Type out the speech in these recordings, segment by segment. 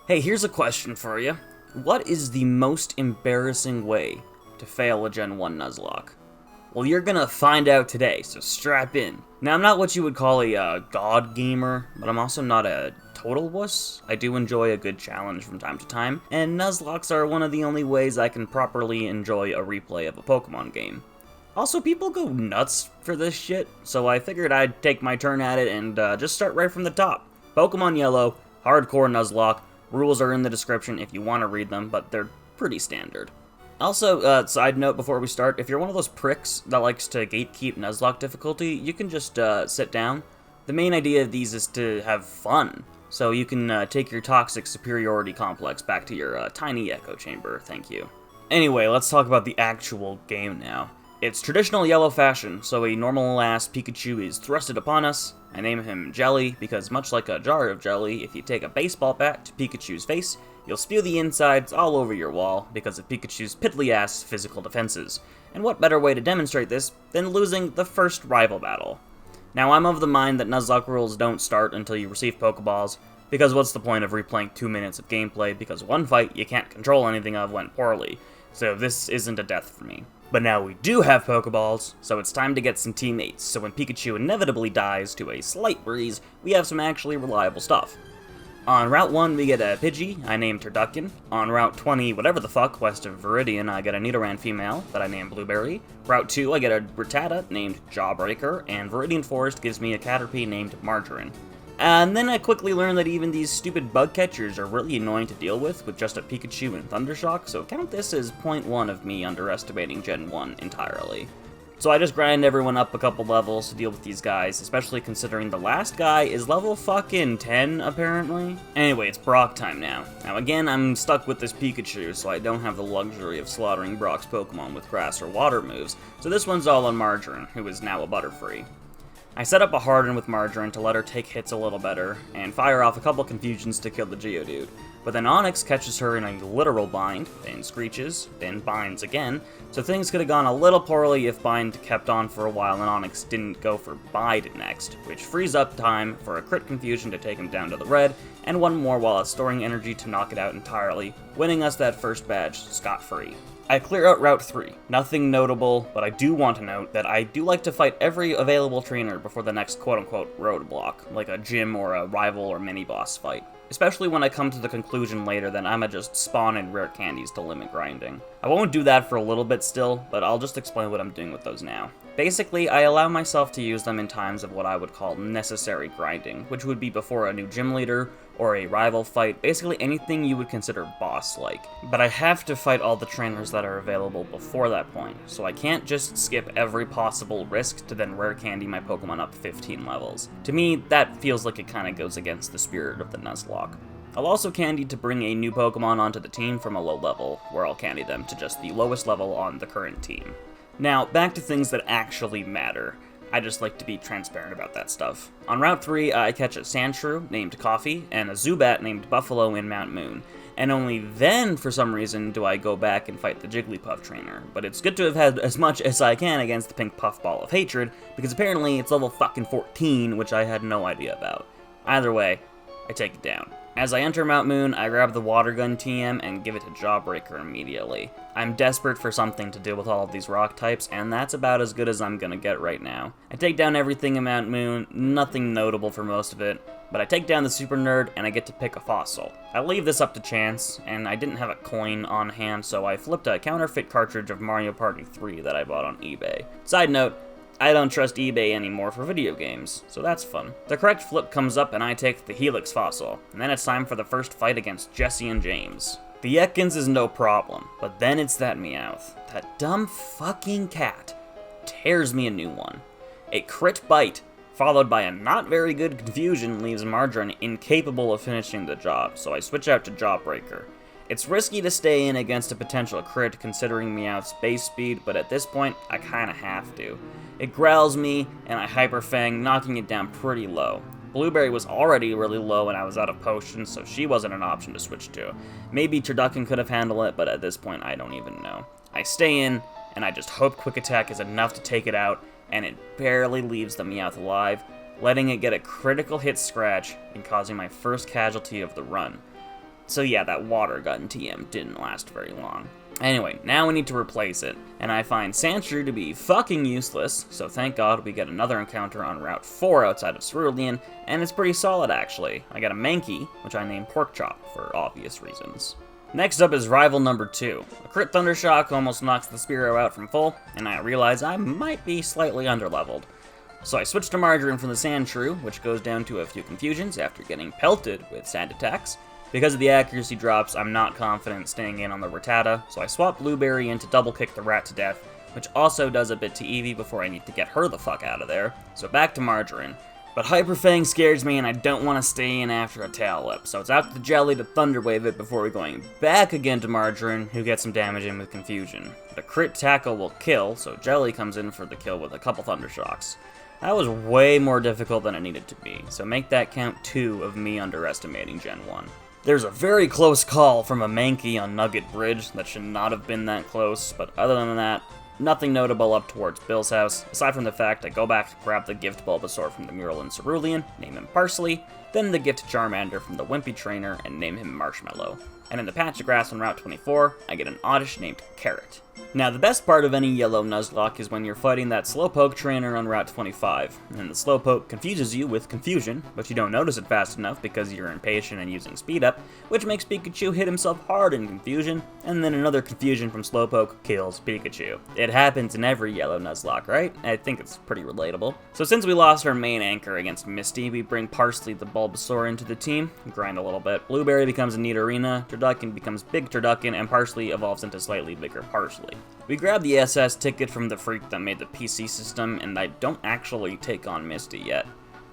Hey, here's a question for you. What is the most embarrassing way to fail a Gen 1 Nuzlocke? Well, you're gonna find out today, so strap in. Now, I'm not what you would call a god gamer, but I'm also not a total wuss. I do enjoy a good challenge from time to time, and Nuzlocks are one of the only ways I can properly enjoy a replay of a Pokemon game. Also, people go nuts for this shit, so I figured I'd take my turn at it and just start right from the top. Pokemon Yellow, Hardcore Nuzlocke. Rules are in the description if you want to read them, but they're pretty standard. Also, side note before we start, if you're one of those pricks that likes to gatekeep Nuzlocke difficulty, you can just sit down. The main idea of these is to have fun, so you can take your toxic superiority complex back to your tiny echo chamber, thank you. Anyway, let's talk about the actual game now. It's traditional yellow fashion, so a normal-ass Pikachu is thrusted upon us. I name him Jelly, because much like a jar of jelly, if you take a baseball bat to Pikachu's face, you'll spew the insides all over your wall because of Pikachu's piddly-ass physical defenses. And what better way to demonstrate this than losing the first rival battle? Now, I'm of the mind that Nuzlocke rules don't start until you receive Pokeballs, because what's the point of replaying 2 minutes of gameplay because one fight you can't control anything of went poorly, so this isn't a death for me. But now we do have Pokeballs, so it's time to get some teammates, so when Pikachu inevitably dies to a slight breeze, we have some actually reliable stuff. On Route 1, we get a Pidgey, I named Turducken. On Route 20, whatever the fuck, west of Viridian, I get a Nidoran female, that I named Blueberry. Route 2, I get a Rattata, named Jawbreaker, and Viridian Forest gives me a Caterpie named Margarine. And then I quickly learned that even these stupid bug catchers are really annoying to deal with just a Pikachu and Thundershock, so count this as point 1 of me underestimating Gen 1 entirely. So I just grind everyone up a couple levels to deal with these guys, especially considering the last guy is level fucking 10, apparently. Anyway, it's Brock time now. Now again, I'm stuck with this Pikachu, so I don't have the luxury of slaughtering Brock's Pokemon with grass or water moves, so this one's all on Margarine, who is now a Butterfree. I set up a Harden with Margarine to let her take hits a little better, and fire off a couple confusions to kill the Geodude. But then Onix catches her in a literal bind, then screeches, then binds again, so things could have gone a little poorly if bind kept on for a while and Onix didn't go for bide next, which frees up time for a crit confusion to take him down to the red, and one more while it's storing energy to knock it out entirely, winning us that first badge scot-free. I clear out Route 3. Nothing notable, but I do want to note that I do like to fight every available trainer before the next quote-unquote roadblock, like a gym or a rival or mini-boss fight. Especially when I come to the conclusion later that I'ma just spawn in rare candies to limit grinding. I won't do that for a little bit still, but I'll just explain what I'm doing with those now. Basically, I allow myself to use them in times of what I would call necessary grinding, which would be before a new gym leader, or a rival fight, basically anything you would consider boss-like. But I have to fight all the trainers that are available before that point, so I can't just skip every possible risk to then rare candy my Pokemon up 15 levels. To me, that feels like it kinda goes against the spirit of the Nuzlocke. I'll also candy to bring a new Pokemon onto the team from a low level, where I'll candy them to just the lowest level on the current team. Now, back to things that actually matter. I just like to be transparent about that stuff. On Route 3, I catch a Sandshrew named Coffee, and a Zubat named Buffalo in Mount Moon. And only then, for some reason, do I go back and fight the Jigglypuff trainer. But it's good to have had as much as I can against the pink puffball of hatred, because apparently it's level fucking 14, which I had no idea about. Either way, I take it down. As I enter Mount Moon, I grab the Water Gun TM and give it to Jawbreaker immediately. I'm desperate for something to deal with all of these rock types, and that's about as good as I'm gonna get right now. I take down everything in Mount Moon, nothing notable for most of it, but I take down the Super Nerd and I get to pick a fossil. I leave this up to chance, and I didn't have a coin on hand, so I flipped a counterfeit cartridge of Mario Party 3 that I bought on eBay. Side note, I don't trust eBay anymore for video games, so that's fun. The correct flip comes up and I take the Helix fossil, and then it's time for the first fight against Jesse and James. The Ekans is no problem, but then it's that Meowth. That dumb fucking cat tears me a new one. A crit bite, followed by a not very good confusion, leaves Margarine incapable of finishing the job, so I switch out to Jawbreaker. It's risky to stay in against a potential crit considering Meowth's base speed, but at this point, I kinda have to. It growls me, and I Hyper Fang, knocking it down pretty low. Blueberry was already really low and I was out of potions, so she wasn't an option to switch to. Maybe Turducken could have handled it, but at this point, I don't even know. I stay in, and I just hope Quick Attack is enough to take it out, and it barely leaves the Meowth alive, letting it get a critical hit scratch and causing my first casualty of the run. So yeah, that water gun TM didn't last very long. Anyway, now we need to replace it, and I find Sandshrew to be fucking useless, so thank God we get another encounter on Route 4 outside of Cerulean, and it's pretty solid actually. I got a Mankey, which I named Porkchop for obvious reasons. Next up is rival number 2. A crit Thundershock almost knocks the Spearow out from full, and I realize I might be slightly underleveled. So I switch to Margarine from the Sandshrew, which goes down to a few confusions after getting pelted with sand attacks. Because of the accuracy drops, I'm not confident staying in on the Rattata, so I swap Blueberry in to double kick the rat to death, which also does a bit to Eevee before I need to get her the fuck out of there. So back to Margarine. But Hyper Fang scares me and I don't want to stay in after a Tail Whip, so it's out to the Jelly to Thunder Wave it before we're going back again to Margarine, who gets some damage in with Confusion. But a crit tackle will kill, so Jelly comes in for the kill with a couple Thunder Shocks. That was way more difficult than it needed to be, so make that count 2 of me underestimating Gen 1. There's a very close call from a Mankey on Nugget Bridge that should not have been that close, but other than that, nothing notable up towards Bill's house, aside from the fact I go back to grab the gift Bulbasaur from the mural in Cerulean, name him Parsley, then the gift Charmander from the Wimpy trainer, and name him Marshmallow. And in the patch of grass on Route 24, I get an Oddish named Carrot. Now, the best part of any Yellow Nuzlocke is when you're fighting that Slowpoke trainer on Route 25, and the Slowpoke confuses you with Confusion, but you don't notice it fast enough because you're impatient and using Speed Up, which makes Pikachu hit himself hard in Confusion, and then another Confusion from Slowpoke kills Pikachu. It happens in every Yellow Nuzlocke, right? I think it's pretty relatable. So since we lost our main anchor against Misty, we bring Parsley the Bulbasaur into the team, grind a little bit. Blueberry becomes a Nidorina, Turducken becomes Big Turducken, and Parsley evolves into slightly bigger Parsley. We grab the SS ticket from the freak that made the PC system, and I don't actually take on Misty yet.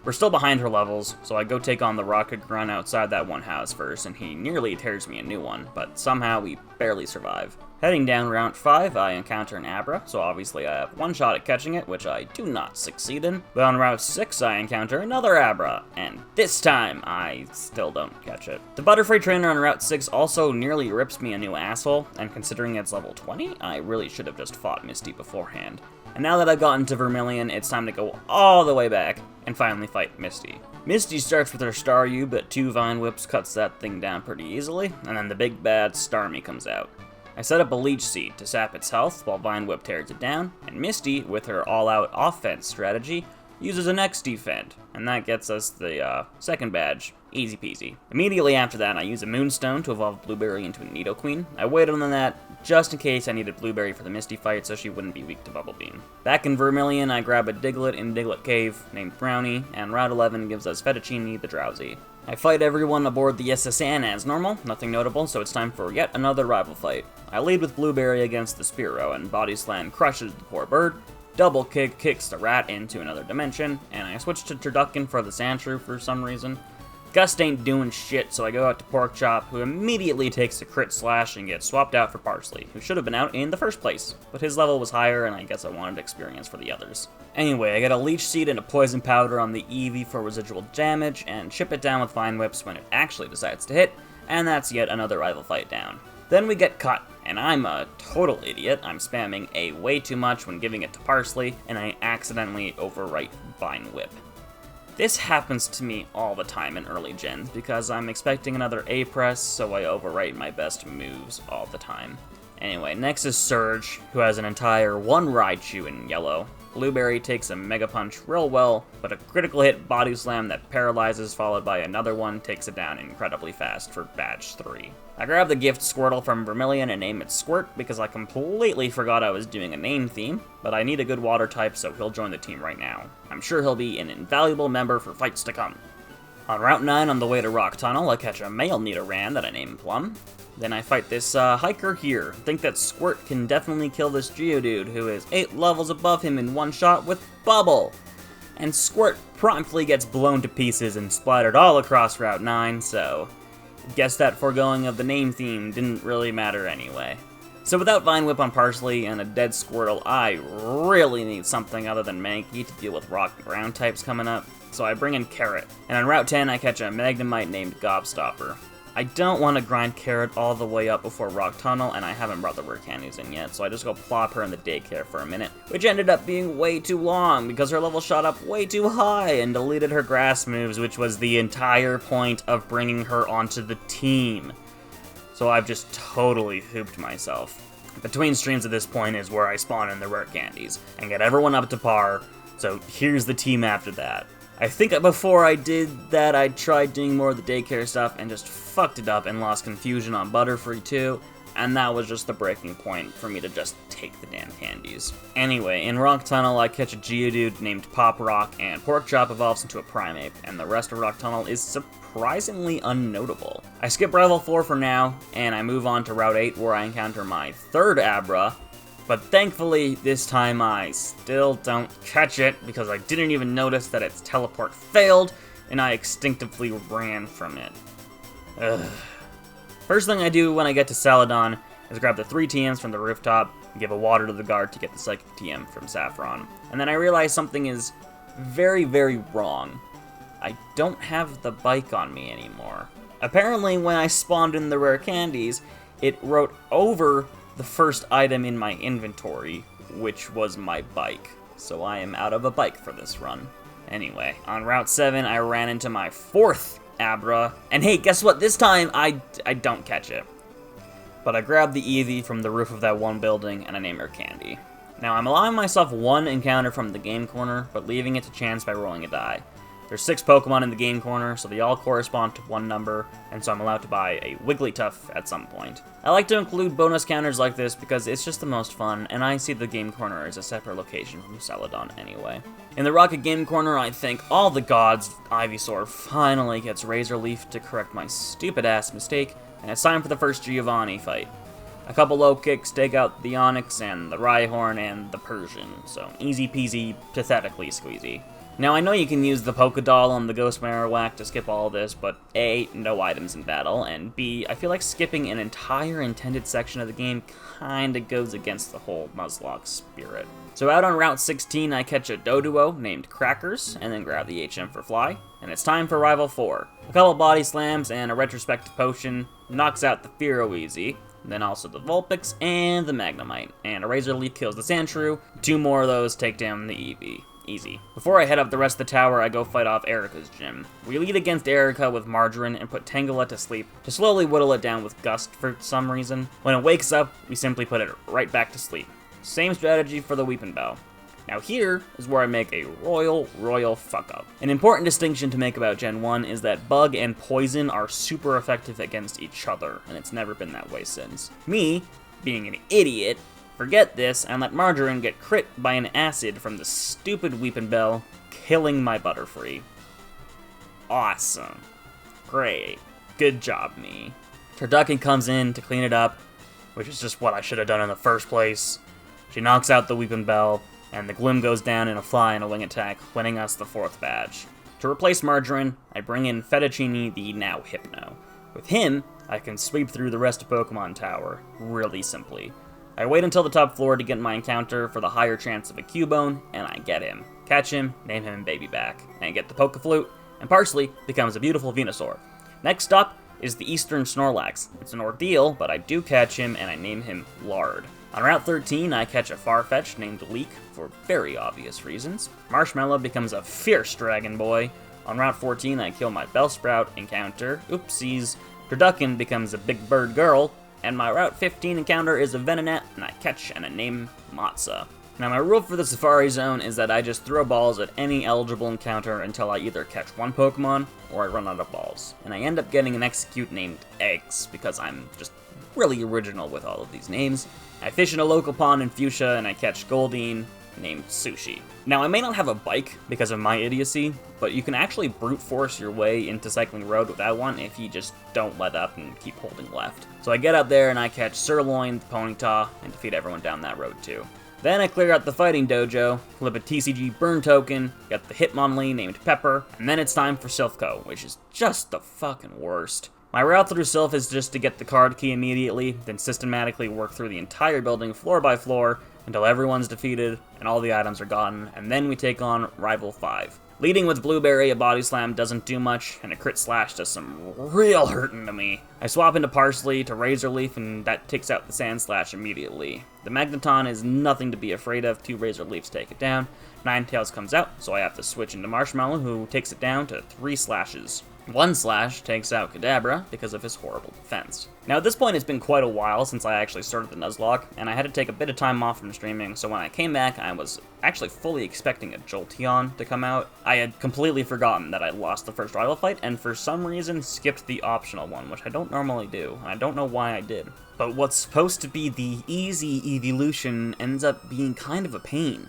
We're still behind her levels, so I go take on the Rocket Grunt outside that one house first, and he nearly tears me a new one, but somehow we barely survive. Heading down Route 5, I encounter an Abra, so obviously I have one shot at catching it, which I do not succeed in. But on Route 6, I encounter another Abra, and this time, I still don't catch it. The Butterfree trainer on Route 6 also nearly rips me a new asshole, and considering it's level 20, I really should have just fought Misty beforehand. And now that I've gotten to Vermilion, it's time to go all the way back and finally fight Misty. Misty starts with her Staryu, but 2 Vine Whips cuts that thing down pretty easily, and then the big bad Starmie comes out. I set up a Leech Seed to sap its health while Vine Whip tears it down, and Misty, with her all-out offense strategy, uses an X-Defend, and that gets us the second badge. Easy peasy. Immediately after that, I use a Moonstone to evolve Blueberry into a Nidoqueen. I waited on that just in case I needed Blueberry for the Misty fight so she wouldn't be weak to Bubble Beam. Back in Vermilion, I grab a Diglett in Diglett Cave named Brownie, and Route 11 gives us Fettuccine the Drowsy. I fight everyone aboard the SSN as normal, nothing notable, so it's time for yet another rival fight. I lead with Blueberry against the Spearow, and Body Slam crushes the poor bird. Double Kick kicks the rat into another dimension, and I switch to Turducken for the Sandshrew for some reason. Gust ain't doing shit, so I go out to Porkchop, who immediately takes a crit slash and gets swapped out for Parsley, who should have been out in the first place, but his level was higher and I guess I wanted experience for the others. Anyway, I get a Leech Seed and a Poison Powder on the Eevee for residual damage, and chip it down with Vine Whips when it actually decides to hit, and that's yet another rival fight down. Then we get cut, and I'm a total idiot. I'm spamming A way too much when giving it to Parsley, and I accidentally overwrite Vine Whip. This happens to me all the time in early gens, because I'm expecting another A-press, so I overwrite my best moves all the time. Anyway, next is Surge, who has an entire 1 Raichu in yellow. Blueberry takes a Mega Punch real well, but a critical hit Body Slam that paralyzes followed by another one takes it down incredibly fast for Badge 3. I grab the gift Squirtle from Vermilion and name it Squirt because I completely forgot I was doing a name theme, but I need a good water type so he'll join the team right now. I'm sure he'll be an invaluable member for fights to come. On Route 9 on the way to Rock Tunnel, I catch a male Nidoran that I name Plum. Then I fight this hiker here. Think that Squirt can definitely kill this Geodude, who is 8 levels above him in one shot with Bubble. And Squirt promptly gets blown to pieces and splattered all across Route 9, so guess that foregoing of the name theme didn't really matter anyway. So without Vine Whip on Parsley and a dead Squirtle, I really need something other than Mankey to deal with rock and ground types coming up, so I bring in Carrot. And on Route 10, I catch a Magnemite named Gobstopper. I don't want to grind Carrot all the way up before Rock Tunnel, and I haven't brought the rare candies in yet, so I just go plop her in the daycare for a minute, which ended up being way too long because her level shot up way too high and deleted her grass moves, which was the entire point of bringing her onto the team. so I've just totally hooped myself. Between streams at this point is where I spawn in the rare candies, and get everyone up to par, so here's the team after that. I think before I did that, I tried doing more of the daycare stuff and just fucked it up and lost confusion on Butterfree too, and that was just the breaking point for me to just take the damn candies. Anyway, in Rock Tunnel, I catch a Geodude named Pop Rock, and Porkchop evolves into a Primeape, and the rest of Rock Tunnel is surprisingly unnotable. I skip Rival 4 for now, and I move on to Route 8 where I encounter my third Abra, but thankfully, this time I still don't catch it because I didn't even notice that its teleport failed, and I instinctively ran from it. Ugh. First thing I do when I get to Celadon is grab the 3 TMs from the rooftop and give a water to the guard to get the Psychic TM from Saffron. And then I realize something is very, very wrong. I don't have the bike on me anymore. Apparently, when I spawned in the rare candies, it wrote over the first item in my inventory, which was my bike. So I am out of a bike for this run. Anyway, on Route 7, I ran into my 4th Abra, and hey, guess what? This time, I don't catch it. But I grabbed the Eevee from the roof of that one building, and I name her Candy. Now, I'm allowing myself 1 encounter from the game corner, but leaving it to chance by rolling a die. There's 6 Pokemon in the game corner, so they all correspond to 1 number, and so I'm allowed to buy a Wigglytuff at some point. I like to include bonus counters like this because it's just the most fun, and I see the game corner as a separate location from Celadon anyway. In the Rocket Game Corner, I thank all the gods Ivysaur finally gets Razor Leaf to correct my stupid-ass mistake, and it's time for the first Giovanni fight. A couple low kicks take out the Onyx and the Rhyhorn and the Persian, so easy peasy, pathetically squeezy. Now, I know you can use the Pokédoll on the Ghost Marowak to skip all of this, but A, no items in battle, and B, I feel like skipping an entire intended section of the game kinda goes against the whole Nuzlocke spirit. So out on Route 16, I catch a Doduo named Crackers, and then grab the HM for Fly, and it's time for Rival 4. A couple body slams and a retrospective potion knocks out the Fearow easy, then also the Vulpix and the Magnemite, and a Razor Leaf kills the Sandshrew, 2 more of those take down the Eevee. Easy. Before I head up the rest of the tower, I go fight off Erika's gym. We lead against Erika with Margarine and put Tangela to sleep to slowly whittle it down with Gust for some reason. When it wakes up, we simply put it right back to sleep. Same strategy for the Weepinbell. Now here is where I make a royal fuck up. An important distinction to make about Gen 1 is that Bug and Poison are super effective against each other, and it's never been that way since. Me, being an idiot, forget this and let Margarine get crit by an acid from the stupid Weepinbell, killing my Butterfree. Awesome. Great. Good job, me. Turducken comes in to clean it up, which is just what I should have done in the first place. She knocks out the Weepinbell, and the Gloom goes down in a fly and a wing attack, winning us the 4th badge. To replace Margarine, I bring in Fettuccine, the now Hypno. With him, I can sweep through the rest of Pokemon Tower, really simply. I wait until the top floor to get my encounter for the higher chance of a Cubone, and I get him. Catch him, name him Baby Back, and get the Pokeflute, and Parsley becomes a beautiful Venusaur. Next up is the Eastern Snorlax. It's an ordeal, but I do catch him, and I name him Lard. On Route 13, I catch a Farfetch named Leek, for very obvious reasons. Marshmallow becomes a fierce Dragon Boy. On Route 14, I kill my Bellsprout encounter. Oopsies. Turducken becomes a Big Bird Girl. And my Route 15 encounter is a Venonat, and I catch and I name Matza. Now my rule for the Safari Zone is that I just throw balls at any eligible encounter until I either catch 1 Pokemon, or I run out of balls. And I end up getting an Execute named Eggs, because I'm just really original with all of these names. I fish in a local pond in Fuchsia, and I catch Goldeen, named Sushi. Now, I may not have a bike because of my idiocy, but you can actually brute force your way into Cycling Road without one if you just don't let up and keep holding left. So I get up there and I catch Sirloin, the Ponyta, and defeat everyone down that road too. Then I clear out the fighting dojo, flip a TCG burn token, get the Hitmonlee named Pepper, and then it's time for Silphco, which is just the fucking worst. My route through Sylph is just to get the card key immediately, then systematically work through the entire building floor by floor until everyone's defeated and all the items are gotten, and then we take on Rival 5. Leading with Blueberry, a Body Slam doesn't do much, and a Crit Slash does some real hurting to me. I swap into Parsley to Razor Leaf, and that takes out the Sand Slash immediately. The Magneton is nothing to be afraid of, 2 Razor Leafs take it down. Ninetales comes out, so I have to switch into Marshmallow, who takes it down to 3 slashes. One slash takes out Kadabra because of his horrible defense. Now at this point it's been quite a while since I actually started the Nuzlocke, and I had to take a bit of time off from streaming, so when I came back I was actually fully expecting a Jolteon to come out. I had completely forgotten that I lost the first rival fight, and for some reason skipped the optional one, which I don't normally do, and I don't know why I did. But what's supposed to be the easy evolution ends up being kind of a pain.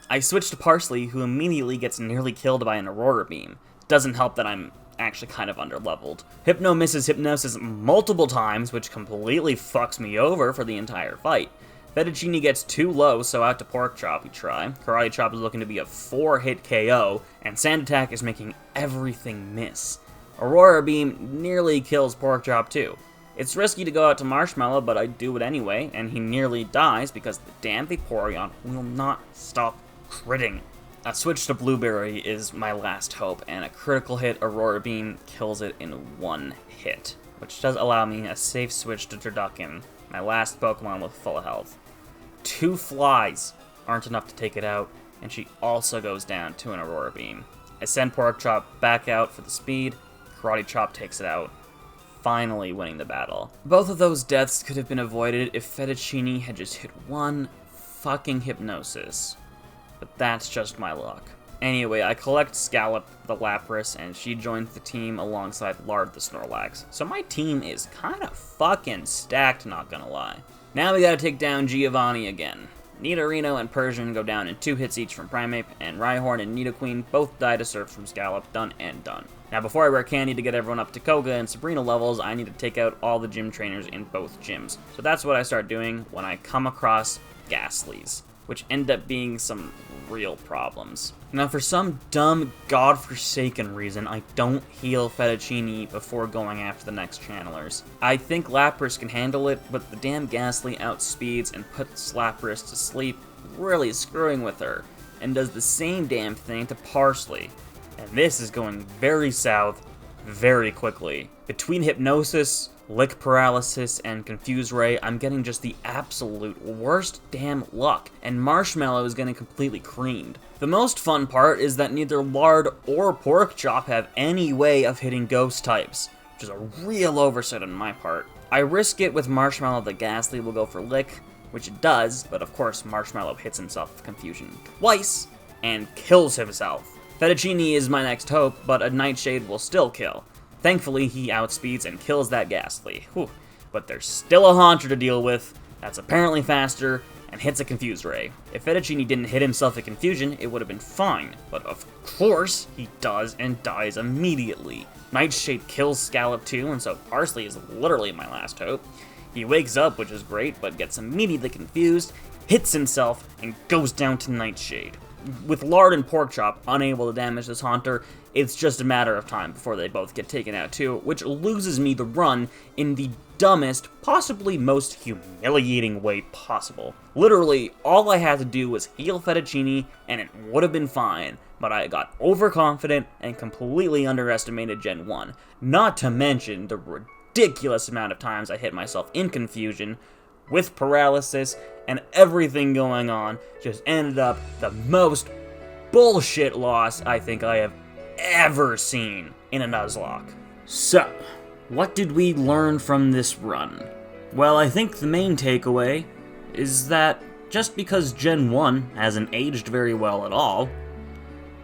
I switched to Parsley, who immediately gets nearly killed by an Aurora Beam. Doesn't help that I'm actually kind of underleveled. Hypno misses Hypnosis multiple times, which completely fucks me over for the entire fight. Fettuccine gets too low, so out to Pork Chop we try. Karate Chop is looking to be a 4-hit KO, and Sand Attack is making everything miss. Aurora Beam nearly kills Pork Chop too. It's risky to go out to Marshmallow, but I do it anyway, and he nearly dies because the damn Vaporeon will not stop critting. A switch to Blueberry is my last hope, and a critical hit Aurora Beam kills it in one hit, which does allow me a safe switch to Turducken, my last Pokemon with full health. 2 flies aren't enough to take it out, and she also goes down to an Aurora Beam. I send Pork Chop back out for the speed, Karate Chop takes it out, finally winning the battle. Both of those deaths could have been avoided if Fettuccine had just hit one fucking Hypnosis. But that's just my luck. Anyway, I collect Scallop the Lapras, and she joins the team alongside Lard the Snorlax. So my team is kinda fucking stacked, not gonna lie. Now we gotta take down Giovanni again. Nidorino and Persian go down in 2 hits each from Primeape, and Rhyhorn and Nidoqueen both die to Surf from Scallop, done and done. Now before I wear candy to get everyone up to Koga and Sabrina levels, I need to take out all the gym trainers in both gyms. So that's what I start doing when I come across Ghastlies, which end up being some real problems. Now for some dumb, godforsaken reason, I don't heal Fettuccine before going after the next channelers. I think Lapras can handle it, but the damn Ghastly outspeeds and puts Lapras to sleep, really screwing with her, and does the same damn thing to Parsley. And this is going very south, very quickly. Between Hypnosis, Lick Paralysis, and Confuse Ray, I'm getting just the absolute worst damn luck, and Marshmallow is getting completely creamed. The most fun part is that neither Lard or Pork Chop have any way of hitting ghost types, which is a real oversight on my part. I risk it with Marshmallow the Ghastly will go for Lick, which it does, but of course Marshmallow hits himself with Confusion twice, and kills himself. Fettuccine is my next hope, but a Nightshade will still kill. Thankfully, he outspeeds and kills that Ghastly. Whew. But there's still a Haunter to deal with that's apparently faster and hits a Confuse Ray. If Fettuccine didn't hit himself with Confusion, it would have been fine. But of course, he does and dies immediately. Nightshade kills Scallop too, and so Parsley is literally my last hope. He wakes up, which is great, but gets immediately confused, hits himself, and goes down to Nightshade. With Lard and Pork Chop unable to damage this Haunter, it's just a matter of time before they both get taken out too, which loses me the run in the dumbest, possibly most humiliating way possible. Literally, all I had to do was heal Fettuccine, and it would have been fine, but I got overconfident and completely underestimated Gen 1, not to mention the ridiculous amount of times I hit myself in Confusion, with Paralysis, and everything going on just ended up the most bullshit loss I think I have ever seen in a Nuzlocke. So, what did we learn from this run? Well, I think the main takeaway is that just because Gen 1 hasn't aged very well at all,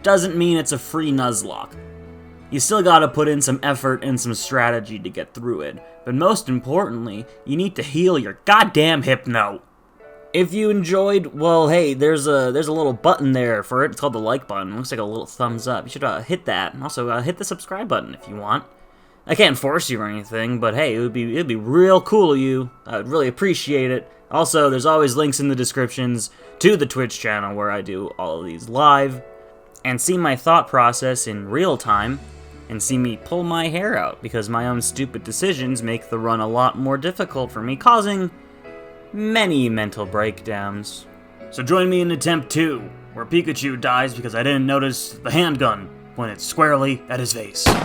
doesn't mean it's a free Nuzlocke. You still gotta put in some effort and some strategy to get through it, but most importantly, you need to heal your goddamn Hypno. If you enjoyed, well, hey, there's a little button there for it. It's called the like button. It looks like a little thumbs up. You should hit that, and also hit the subscribe button if you want. I can't force you or anything, but hey, it'd be real cool of you. I'd really appreciate it. Also, there's always links in the descriptions to the Twitch channel where I do all of these live, and see my thought process in real time, and see me pull my hair out, because my own stupid decisions make the run a lot more difficult for me, causing many mental breakdowns. So join me in attempt 2, where Pikachu dies because I didn't notice the handgun pointed squarely at his face.